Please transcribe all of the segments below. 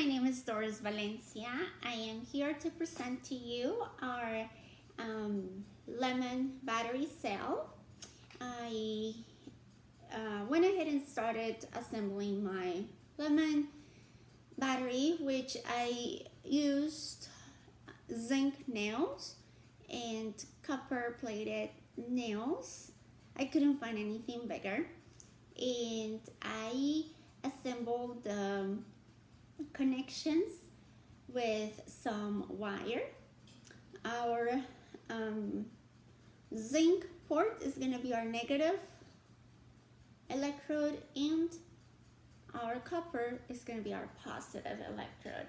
my name is Doris Valencia. I am here to present to you our lemon battery cell. I went ahead and started assembling my lemon battery, which I used zinc nails and copper plated nails. I couldn't find anything bigger, and I assembled the connections with some wire. Our zinc port is going to be our negative electrode, and our copper is going to be our positive electrode.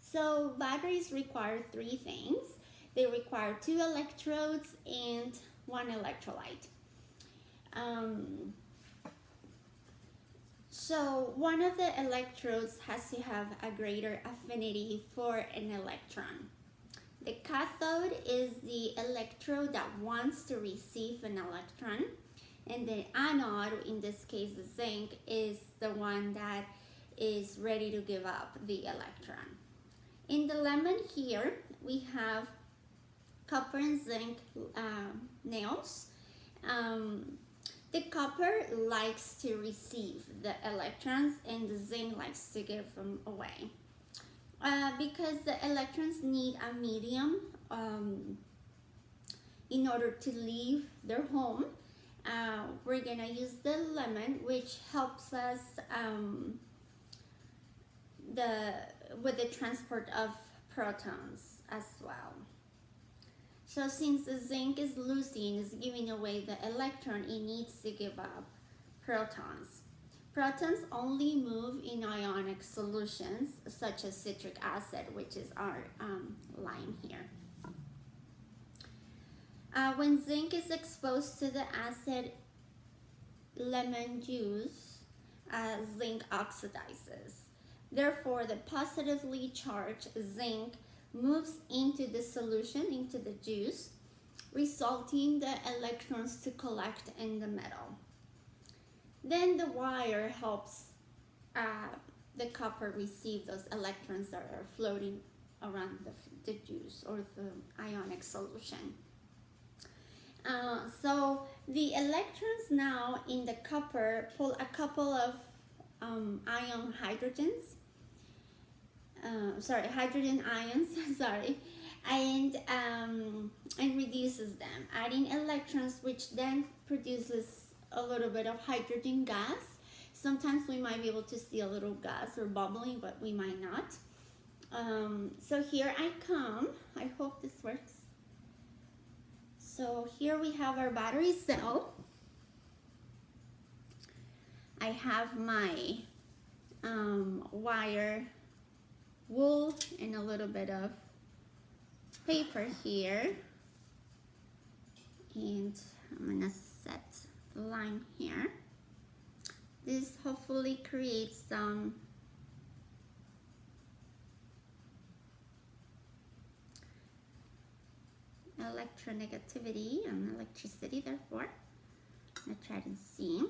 So batteries require three things. They require two electrodes and one electrolyte. So one of the electrodes has to have a greater affinity for an electron. The cathode is the electrode that wants to receive an electron, and the anode, in this case the zinc, is the one that is ready to give up the electron. In the lemon here, we have copper and zinc nails. The copper likes to receive the electrons and the zinc likes to give them away. Because the electrons need a medium in order to leave their home, we're gonna use the lemon, which helps us with the transport of protons as well. So since the zinc is losing, is giving away the electron, it needs to give up protons. Protons only move in ionic solutions such as citric acid, which is our lime here. When zinc is exposed to the acid lemon juice, zinc oxidizes. Therefore, the positively charged zinc moves into the solution, into the juice, resulting the electrons to collect in the middle. Then the wire helps the copper receive those electrons that are floating around the juice or the ionic solution. So the electrons now in the copper pull a couple of ion hydrogens. Hydrogen ions, and reduces them, adding electrons, which then produces a little bit of hydrogen gas. Sometimes we might be able to see a little gas or bubbling, but we might not. So here I come. I hope this works. So here we have our battery cell. I have my wire, wool, and a little bit of paper here, and I'm gonna set the line here. This hopefully creates some electronegativity and electricity. Therefore, I'm gonna try to see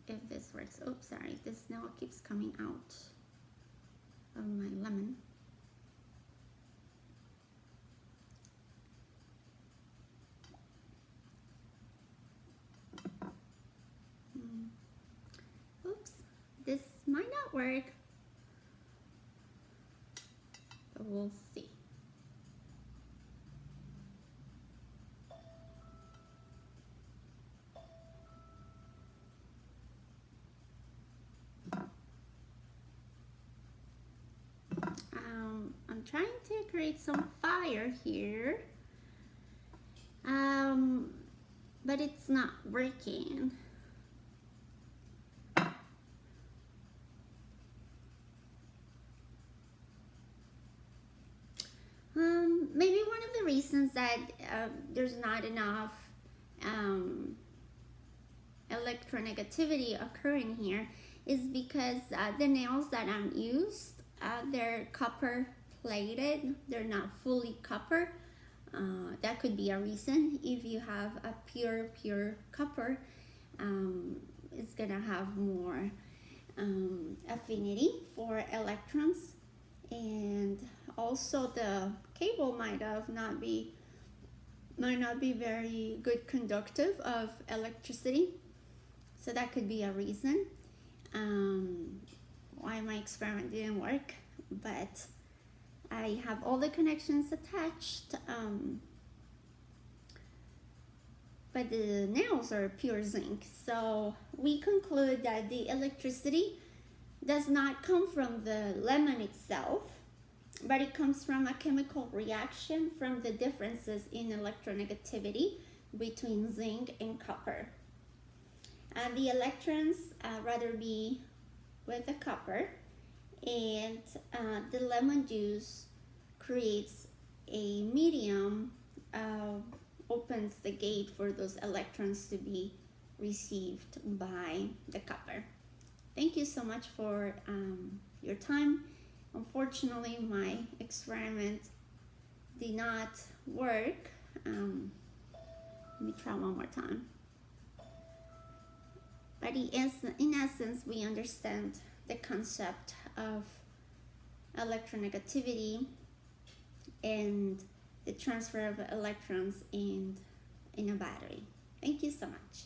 if this works. Oh, sorry, this now keeps coming out of my lemon. Oops, this might not work, but we'll see. I'm trying to create some fire here, but it's not working. Maybe one of the reasons that there's not enough electronegativity occurring here is because the nails that I'm used, they're copper plated. They're not fully copper. That could be a reason. If you have a pure copper, it's gonna have more affinity for electrons, and also the cable might not be very good conductive of electricity, so that could be a reason why my experiment didn't work. But I have all the connections attached, but the nails are pure zinc. So we conclude that the electricity does not come from the lemon itself, but it comes from a chemical reaction from the differences in electronegativity between zinc and copper. And the electrons rather be with the copper, and the lemon juice creates a medium, opens the gate for those electrons to be received by the copper. Thank you so much for your time. Unfortunately, my experiment did not work. Let me try one more time. But in essence, we understand the concept of electronegativity and the transfer of electrons in a battery. Thank you so much.